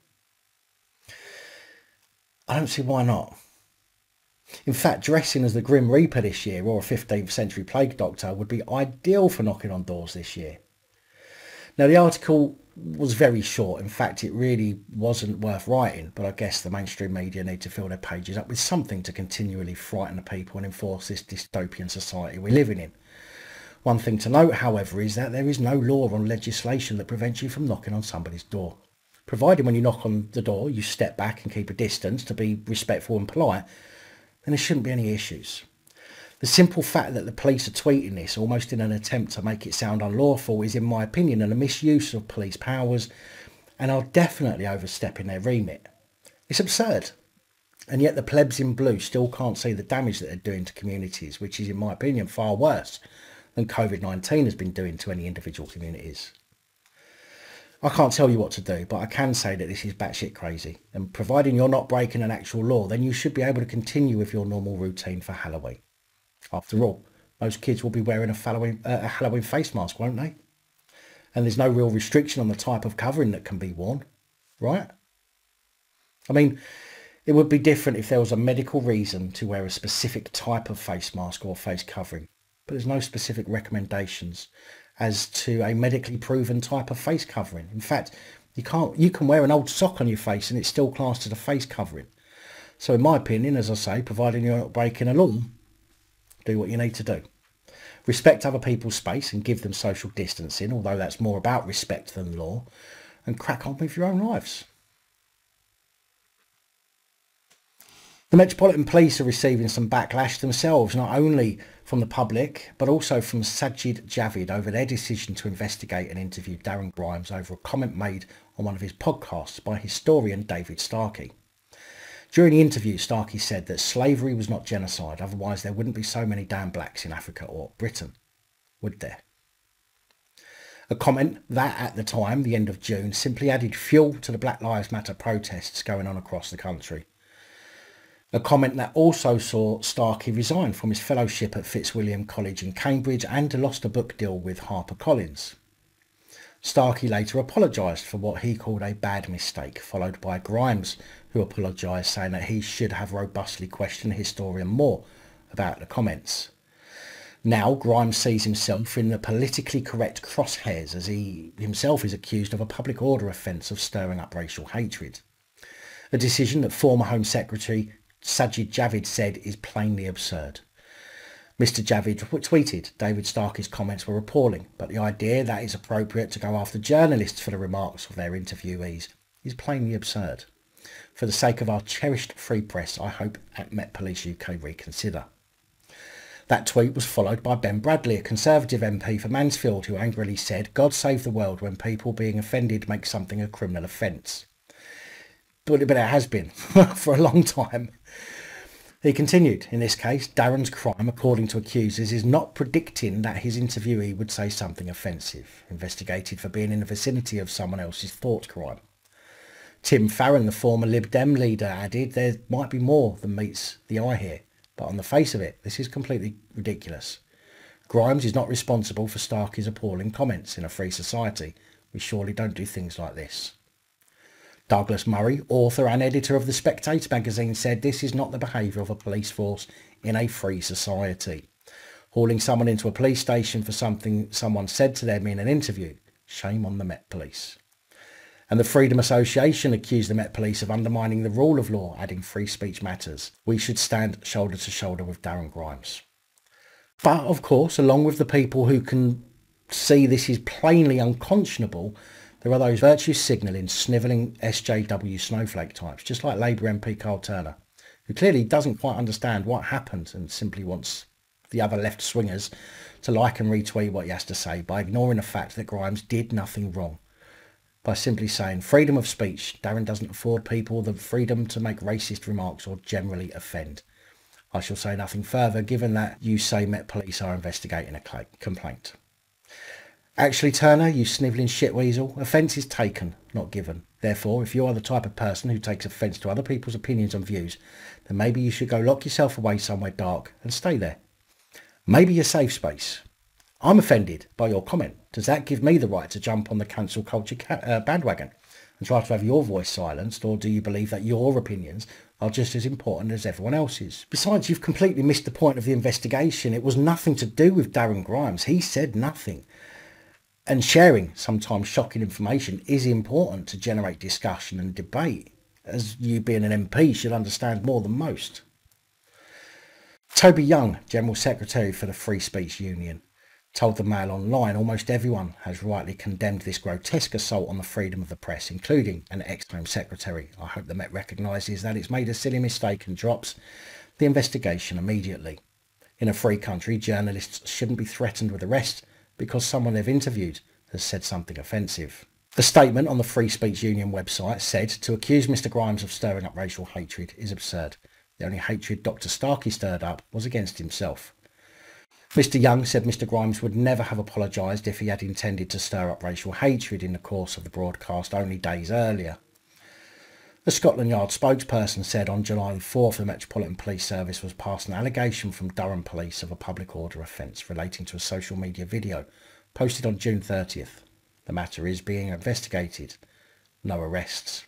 I don't see why not. In fact, dressing as the Grim Reaper this year or a 15th century plague doctor would be ideal for knocking on doors this year. Now, the article was very short. In fact, it really wasn't worth writing, but I guess the mainstream media need to fill their pages up with something to continually frighten the people and enforce this dystopian society we're living in. One thing to note, however, is that there is no law or legislation that prevents you from knocking on somebody's door. Provided when you knock on the door, you step back and keep a distance to be respectful and polite, then there shouldn't be any issues. The simple fact that the police are tweeting this, almost in an attempt to make it sound unlawful, is, in my opinion, a misuse of police powers and are definitely overstepping their remit. It's absurd. And yet the plebs in blue still can't see the damage that they're doing to communities, which is, in my opinion, far worse than COVID-19 has been doing to any individual communities. I can't tell you what to do, but I can say that this is batshit crazy. And providing you're not breaking an actual law, then you should be able to continue with your normal routine for Halloween. After all, most kids will be wearing a Halloween face mask, won't they? And there's no real restriction on the type of covering that can be worn, right? I mean, it would be different if there was a medical reason to wear a specific type of face mask or face covering, but there's no specific recommendations as to a medically proven type of face covering. In fact, you can wear an old sock on your face and it's still classed as a face covering. So in my opinion, as I say, providing you're not breaking a law, do what you need to do. Respect other people's space and give them social distancing, although that's more about respect than law, and crack on with your own lives. The Metropolitan Police are receiving some backlash themselves, not only from the public, but also from Sajid Javid over their decision to investigate and interview Darren Grimes over a comment made on one of his podcasts by historian David Starkey. During the interview, Starkey said that slavery was not genocide, otherwise there wouldn't be so many damn blacks in Africa or Britain, would there? A comment that, at the time, the end of June, simply added fuel to the Black Lives Matter protests going on across the country. A comment that also saw Starkey resign from his fellowship at Fitzwilliam College in Cambridge and lost a book deal with HarperCollins. Starkey later apologised for what he called a bad mistake, followed by Grimes, who apologised, saying that he should have robustly questioned the historian more about the comments. Now Grimes sees himself in the politically correct crosshairs, as he himself is accused of a public order offence of stirring up racial hatred. A decision that former Home Secretary Sajid Javid said is plainly absurd. Mr Javid tweeted, David Starkey's comments were appalling, but the idea that it's appropriate to go after journalists for the remarks of their interviewees is plainly absurd. For the sake of our cherished free press, I hope Met Police UK reconsider. That tweet was followed by Ben Bradley, a Conservative MP for Mansfield, who angrily said, God save the world when people being offended make something a criminal offence. But it has been for a long time. He continued, in this case, Darren's crime, according to accusers, is not predicting that his interviewee would say something offensive, investigated for being in the vicinity of someone else's thought crime. Tim Farron, the former Lib Dem leader, added, there might be more than meets the eye here, but on the face of it, this is completely ridiculous. Grimes is not responsible for Starkey's appalling comments. In a free society. We surely don't do things like this. Douglas Murray, author and editor of The Spectator magazine, said this is not the behaviour of a police force in a free society. Hauling someone into a police station for something someone said to them in an interview. Shame on the Met Police. And the Freedom Association accused the Met Police of undermining the rule of law, adding free speech matters. We should stand shoulder to shoulder with Darren Grimes. But, of course, along with the people who can see this is plainly unconscionable, there are those virtue signalling, snivelling SJW snowflake types, just like Labour MP Carl Turner, who clearly doesn't quite understand what happened and simply wants the other left swingers to like and retweet what he has to say by ignoring the fact that Grimes did nothing wrong. By simply saying freedom of speech, Darren doesn't afford people the freedom to make racist remarks or generally offend. I shall say nothing further, given that you say Met Police are investigating a complaint. Actually, Turner, you snivelling shitweasel, offence is taken, not given. Therefore, if you are the type of person who takes offence to other people's opinions and views, then maybe you should go lock yourself away somewhere dark and stay there. Maybe a safe space. I'm offended by your comment. Does that give me the right to jump on the cancel culture bandwagon and try to have your voice silenced, or do you believe that your opinions are just as important as everyone else's? Besides, you've completely missed the point of the investigation. It was nothing to do with Darren Grimes. He said nothing. And sharing sometimes shocking information is important to generate discussion and debate, as you being an MP should understand more than most. Toby Young, General Secretary for the Free Speech Union, told the Mail Online almost everyone has rightly condemned this grotesque assault on the freedom of the press, including an ex-Home Secretary. I hope the Met recognises that it's made a silly mistake and drops the investigation immediately. In a free country, journalists shouldn't be threatened with arrest because someone they've interviewed has said something offensive. The statement on the Free Speech Union website said, to accuse Mr Grimes of stirring up racial hatred is absurd. The only hatred Dr Starkey stirred up was against himself. Mr Young said Mr Grimes would never have apologised if he had intended to stir up racial hatred in the course of the broadcast only days earlier. The Scotland Yard spokesperson said on July the 4th the Metropolitan Police Service was passed an allegation from Durham Police of a public order offence relating to a social media video posted on June 30th. The matter is being investigated. No arrests.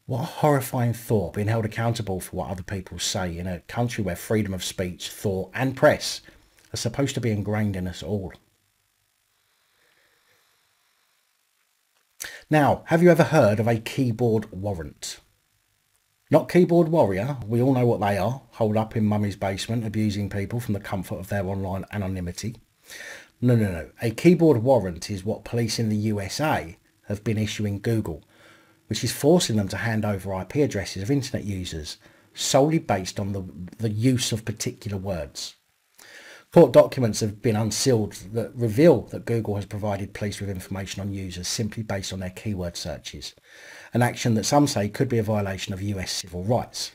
What a horrifying thought, being held accountable for what other people say in a country where freedom of speech, thought and press are supposed to be ingrained in us all. Now, have you ever heard of a keyboard warrant? Not keyboard warrior, we all know what they are, holed up in mummy's basement abusing people from the comfort of their online anonymity. No. A keyboard warrant is what police in the USA have been issuing Google, which is forcing them to hand over IP addresses of internet users solely based on the use of particular words. Court documents have been unsealed that reveal that Google has provided police with information on users simply based on their keyword searches, an action that some say could be a violation of US civil rights.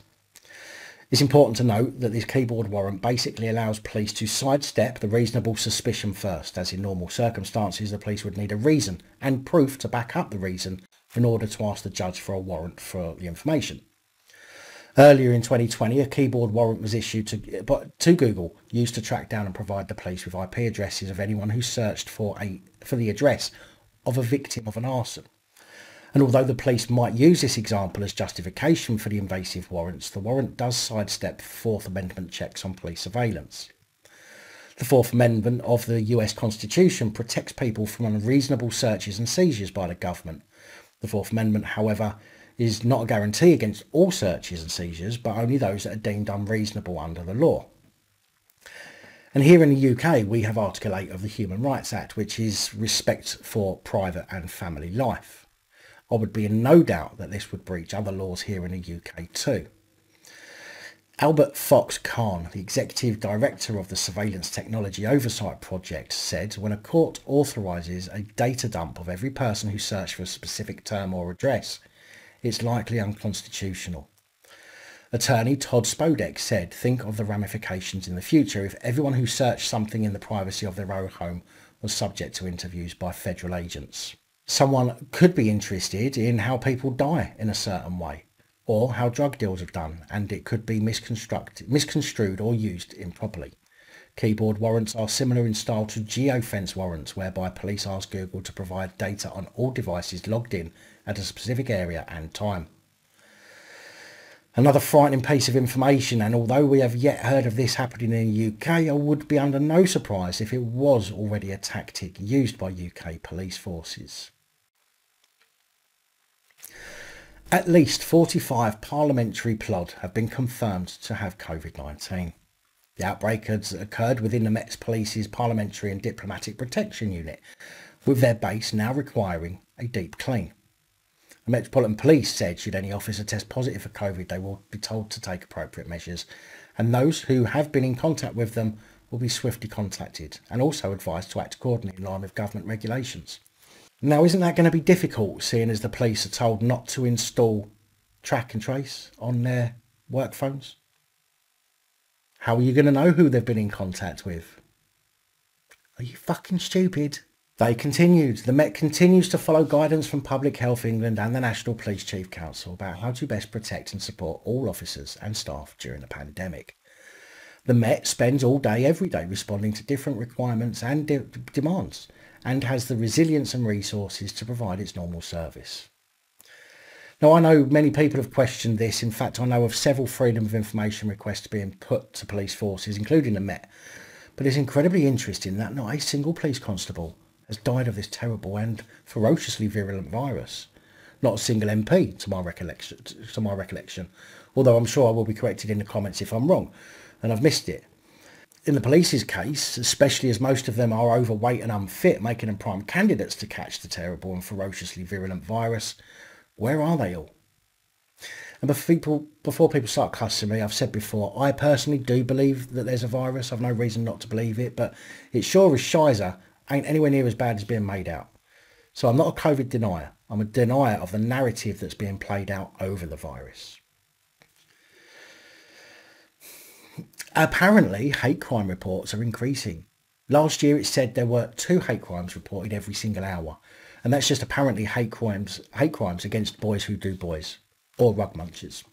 It's important to note that this keyboard warrant basically allows police to sidestep the reasonable suspicion first, as in normal circumstances the police would need a reason and proof to back up the reason in order to ask the judge for a warrant for the information. Earlier in 2020, a keyboard warrant was issued to Google, used to track down and provide the police with IP addresses of anyone who searched for the address of a victim of an arson. And although the police might use this example as justification for the invasive warrants, the warrant does sidestep Fourth Amendment checks on police surveillance. The Fourth Amendment of the US Constitution protects people from unreasonable searches and seizures by the government. The Fourth Amendment, however, is not a guarantee against all searches and seizures, but only those that are deemed unreasonable under the law. And here in the UK, we have Article 8 of the Human Rights Act, which is respect for private and family life. I would be in no doubt that this would breach other laws here in the UK too. Albert Fox Khan, the Executive Director of the Surveillance Technology Oversight Project, said when a court authorises a data dump of every person who searched for a specific term or address, it's likely unconstitutional. Attorney Todd Spodek said, think of the ramifications in the future if everyone who searched something in the privacy of their own home was subject to interviews by federal agents. Someone could be interested in how people die in a certain way, or how drug deals are done, and it could be misconstrued or used improperly. Keyboard warrants are similar in style to geofence warrants, whereby police ask Google to provide data on all devices logged in at a specific area and time. Another frightening piece of information, and although we have yet heard of this happening in the UK, I would be under no surprise if it was already a tactic used by UK police forces. At least 45 parliamentary plod have been confirmed to have COVID-19. The outbreak has occurred within the Met Police's Parliamentary and Diplomatic Protection Unit, with their base now requiring a deep clean. The Metropolitan Police said should any officer test positive for COVID, they will be told to take appropriate measures, and those who have been in contact with them will be swiftly contacted and also advised to act accordingly in line with government regulations. Now, isn't that going to be difficult, seeing as the police are told not to install track and trace on their work phones? How are you going to know who they've been in contact with? Are you fucking stupid? They continued. The Met continues to follow guidance from Public Health England and the National Police Chief Council about how to best protect and support all officers and staff during the pandemic. The Met spends all day, every day, responding to different requirements and demands, and has the resilience and resources to provide its normal service. Now, I know many people have questioned this. In fact, I know of several Freedom of Information requests being put to police forces, including the Met. But it's incredibly interesting that not a single police constable has died of this terrible and ferociously virulent virus. Not a single MP, to my recollection, although I'm sure I will be corrected in the comments if I'm wrong, and I've missed it. In the police's case, especially as most of them are overweight and unfit, making them prime candidates to catch the terrible and ferociously virulent virus, where are they all? And before people start cussing me, I've said before, I personally do believe that there's a virus. I've no reason not to believe it, but it sure as shizer ain't anywhere near as bad as being made out. So I'm not a COVID denier. I'm a denier of the narrative that's being played out over the virus. Apparently, hate crime reports are increasing. Last year it said there were 2 hate crimes reported every single hour. And that's just apparently hate crimes against boys who do boys, or rug munchers.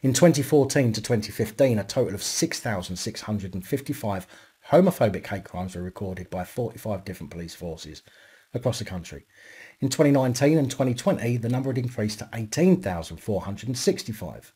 In 2014 to 2015, a total of 6,655 homophobic hate crimes were recorded by 45 different police forces across the country. In 2019 and 2020, the number had increased to 18,465.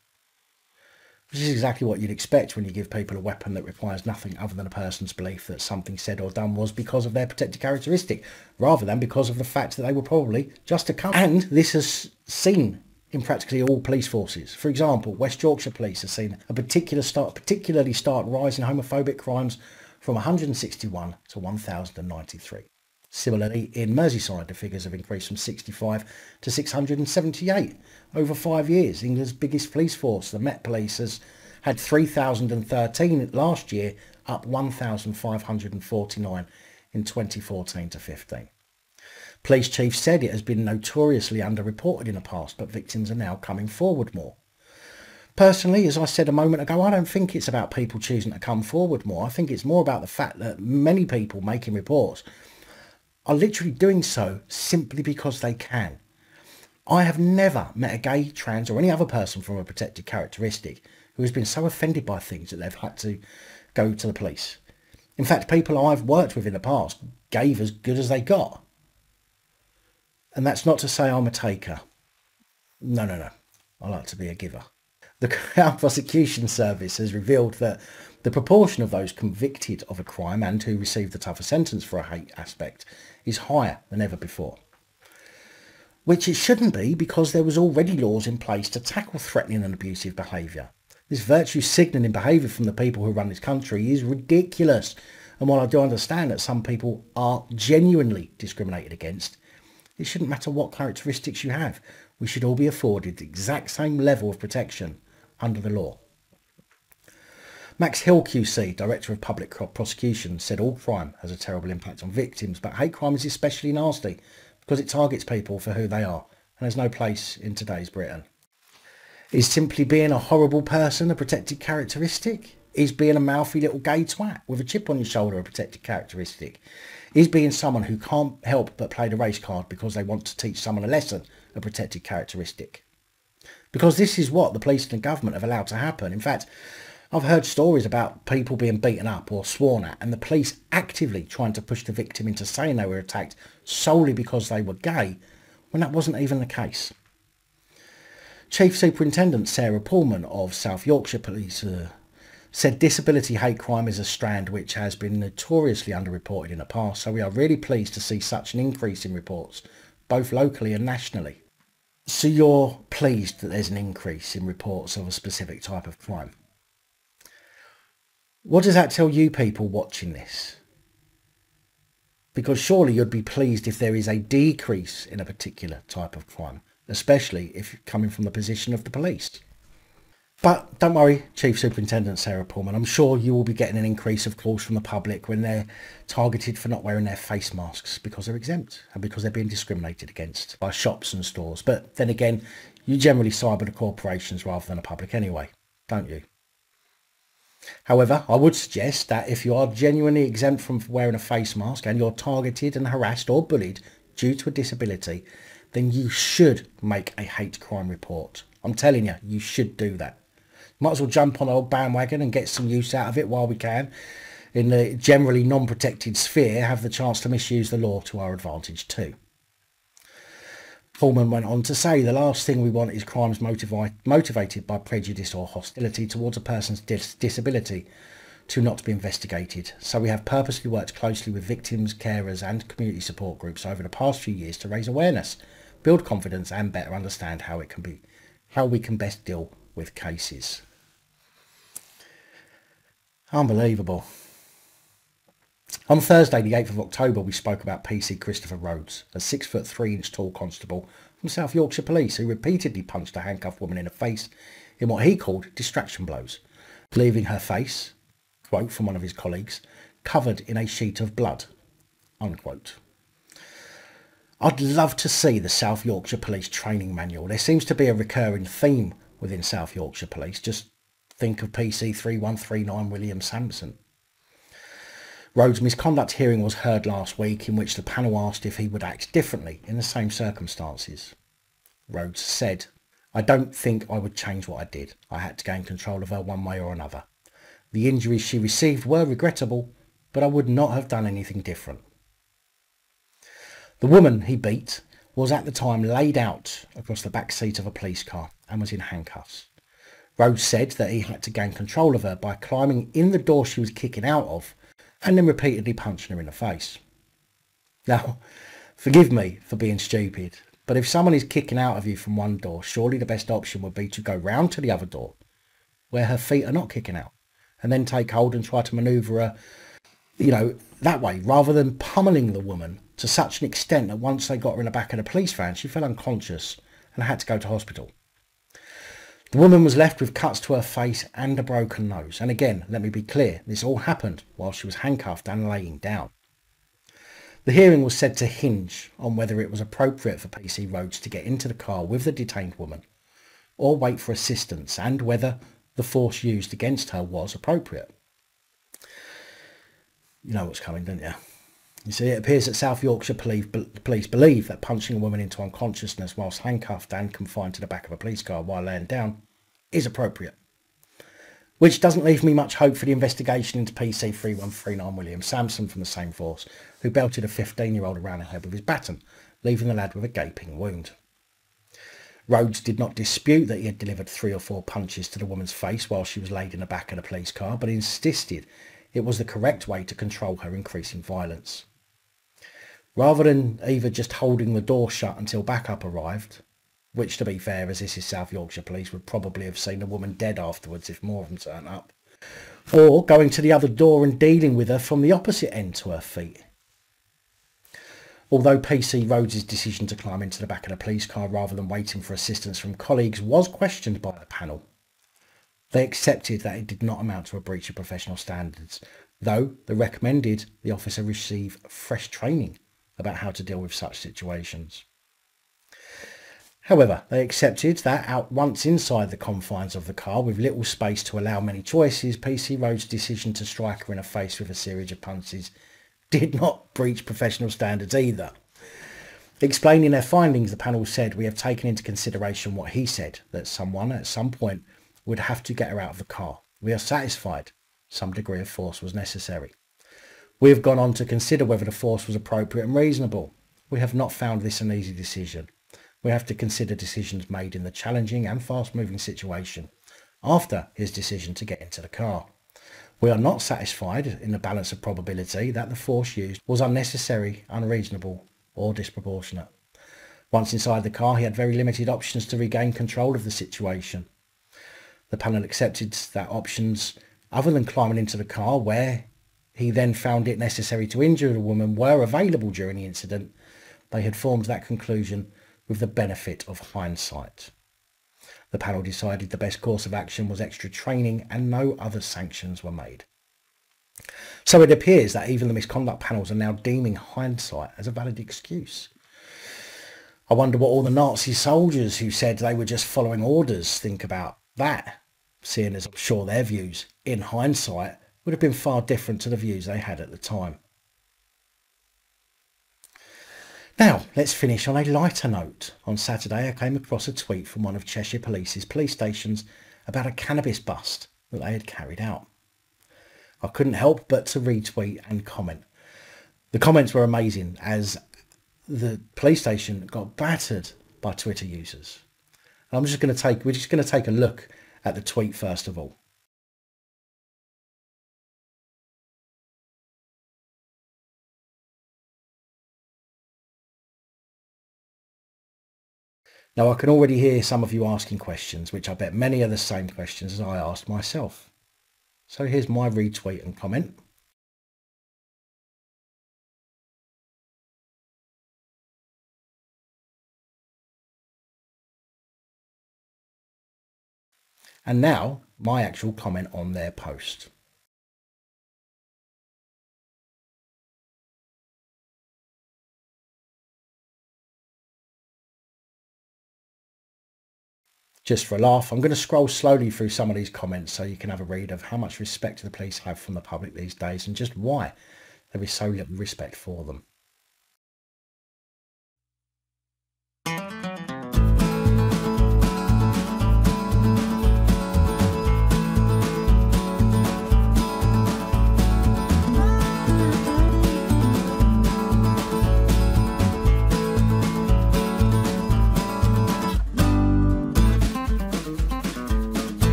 Which is exactly what you'd expect when you give people a weapon that requires nothing other than a person's belief that something said or done was because of their protected characteristic, rather than because of the fact that they were probably just a cunt. And this has seen in practically all police forces. For example, West Yorkshire Police has seen a particularly stark rise in homophobic crimes from 161 to 1,093. Similarly, in Merseyside, the figures have increased from 65 to 678 over 5 years. England's biggest police force, the Met Police, has had 3,013 last year, up 1,549 in 2014 to 15. Police chief said it has been notoriously underreported in the past, but victims are now coming forward more. Personally, as I said a moment ago, I don't think it's about people choosing to come forward more. I think it's more about the fact that many people making reports are literally doing so simply because they can. I have never met a gay, trans or any other person from a protected characteristic who has been so offended by things that they've had to go to the police. In fact, people I've worked with in the past gave as good as they got. And that's not to say I'm a taker. No. I like to be a giver. The Crown Prosecution Service has revealed that the proportion of those convicted of a crime and who receive the tougher sentence for a hate aspect is higher than ever before. Which it shouldn't be, because there was already laws in place to tackle threatening and abusive behaviour. This virtue signalling behaviour from the people who run this country is ridiculous. And while I do understand that some people are genuinely discriminated against, it shouldn't matter what characteristics you have. We should all be afforded the exact same level of protection under the law. Max Hill QC, Director of Public Prosecution, said all crime has a terrible impact on victims, but hate crime is especially nasty because it targets people for who they are, and there's no place in today's Britain. Is simply being a horrible person a protected characteristic? Is being a mouthy little gay twat with a chip on your shoulder a protected characteristic? Is being someone who can't help but play the race card because they want to teach someone a lesson a protected characteristic? Because this is what the police and the government have allowed to happen. In fact, I've heard stories about people being beaten up or sworn at and the police actively trying to push the victim into saying they were attacked solely because they were gay, when that wasn't even the case. Chief Superintendent Sarah Pullman of South Yorkshire Police said disability hate crime is a strand which has been notoriously underreported in the past, so we are really pleased to see such an increase in reports, both locally and nationally. So you're pleased that there's an increase in reports of a specific type of crime. What does that tell you people watching this? Because surely you'd be pleased if there is a decrease in a particular type of crime, especially if coming from the position of the police. But don't worry, Chief Superintendent Sarah Pullman, I'm sure you will be getting an increase of calls from the public when they're targeted for not wearing their face masks because they're exempt and because they're being discriminated against by shops and stores. But then again, you generally cyber the corporations rather than the public anyway, don't you? However, I would suggest that if you are genuinely exempt from wearing a face mask and you're targeted and harassed or bullied due to a disability, then you should make a hate crime report. I'm telling you, you should do that. Might as well jump on an old bandwagon and get some use out of it while we can. In the generally non-protected sphere, have the chance to misuse the law to our advantage too. Pullman went on to say the last thing we want is crimes motivated by prejudice or hostility towards a person's disability to not be investigated. So we have purposely worked closely with victims, carers and community support groups over the past few years to raise awareness, build confidence and better understand how we can best deal with cases. Unbelievable. On Thursday, the 8th of October, we spoke about PC Christopher Rhodes, a 6'3" tall constable from South Yorkshire Police who repeatedly punched a handcuffed woman in the face in what he called distraction blows, leaving her face, quote from one of his colleagues, covered in a sheet of blood, unquote. I'd love to see the South Yorkshire Police training manual. There seems to be a recurring theme within South Yorkshire Police. Just think of PC 3139 William Sampson. Rhodes' misconduct hearing was heard last week, in which the panel asked if he would act differently in the same circumstances. Rhodes said, "I don't think I would change what I did. I had to gain control of her one way or another. The injuries she received were regrettable, but I would not have done anything different." The woman he beat was at the time laid out across the back seat of a police car and was in handcuffs. Rhodes said that he had to gain control of her by climbing in the door she was kicking out of and then repeatedly punching her in the face. Now, forgive me for being stupid, but if someone is kicking out of you from one door, surely the best option would be to go round to the other door, where her feet are not kicking out, and then take hold and try to manoeuvre her, that way, rather than pummeling the woman to such an extent that once they got her in the back of the police van, she fell unconscious and had to go to hospital. The woman was left with cuts to her face and a broken nose. And again, let me be clear, this all happened while she was handcuffed and laying down. The hearing was said to hinge on whether it was appropriate for PC Rhodes to get into the car with the detained woman or wait for assistance, and whether the force used against her was appropriate. You know what's coming, don't you? You see, it appears that South Yorkshire police believe that punching a woman into unconsciousness whilst handcuffed and confined to the back of a police car while laying down is appropriate. Which doesn't leave me much hope for the investigation into PC 3139 William Sampson from the same force, who belted a 15-year-old around the head with his baton, leaving the lad with a gaping wound. Rhodes did not dispute that he had delivered 3 or 4 punches to the woman's face while she was laid in the back of the police car, but insisted it was the correct way to control her increasing violence. Rather than either just holding the door shut until backup arrived, which, to be fair, as this is South Yorkshire Police, would probably have seen the woman dead afterwards if more of them turned up, or going to the other door and dealing with her from the opposite end to her feet. Although PC Rhodes' decision to climb into the back of the police car rather than waiting for assistance from colleagues was questioned by the panel, they accepted that it did not amount to a breach of professional standards, though they recommended the officer receive fresh training about how to deal with such situations. However, they accepted that once inside the confines of the car with little space to allow many choices, PC Rhodes' decision to strike her in the face with a series of punches did not breach professional standards either. Explaining their findings, the panel said, "We have taken into consideration what he said, that someone at some point would have to get her out of the car. We are satisfied some degree of force was necessary. We have gone on to consider whether the force was appropriate and reasonable. We have not found this an easy decision. We have to consider decisions made in the challenging and fast-moving situation after his decision to get into the car. We are not satisfied in the balance of probability that the force used was unnecessary, unreasonable or disproportionate. Once inside the car, he had very limited options to regain control of the situation. The panel accepted that options other than climbing into the car, where he then found it necessary to injure the woman, were available during the incident. They had formed that conclusion with the benefit of hindsight. The panel decided the best course of action was extra training and no other sanctions were made." So it appears that even the misconduct panels are now deeming hindsight as a valid excuse. I wonder what all the Nazi soldiers who said they were just following orders think about that, seeing as I'm sure their views, in hindsight, would have been far different to the views they had at the time. Now, let's finish on a lighter note. On Saturday, I came across a tweet from one of Cheshire Police's police stations about a cannabis bust that they had carried out. I couldn't help but to retweet and comment. The comments were amazing, as the police station got battered by Twitter users. And we're just going to take a look at the tweet first of all. Now, I can already hear some of you asking questions, which I bet many are the same questions as I asked myself. So here's my retweet and comment. And now, my actual comment on their post. Just for a laugh, I'm going to scroll slowly through some of these comments so you can have a read of how much respect the police have from the public these days and just why there is so little respect for them.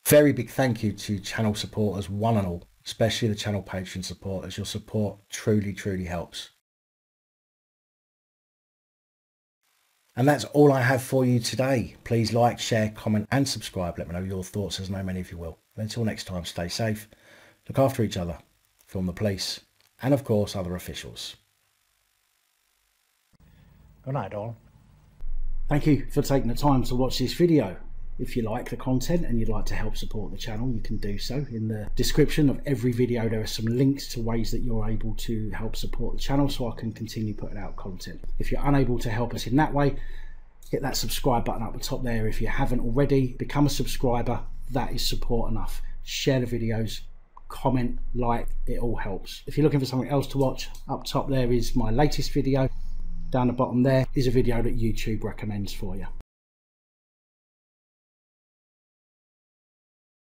Very big thank you to channel supporters, one and all, especially the channel Patreon supporters. Your support truly helps. And that's all I have for you today. Please like, share, comment and subscribe. Let me know your thoughts, as I know many of you will. And until next time, stay safe, look after each other, film the police and of course other officials. Good night, all. Thank you for taking the time to watch this video. If you like the content and you'd like to help support the channel, you can do so. In the description of every video there are some links to ways that you're able to help support the channel so I can continue putting out content. If you're unable to help us in that way, hit that subscribe button up the top there. If you haven't already, become a subscriber. That is support enough. Share the videos, comment, like, it all helps. If you're looking for something else to watch, up top there is my latest video. Down the bottom there is a video that YouTube recommends for you.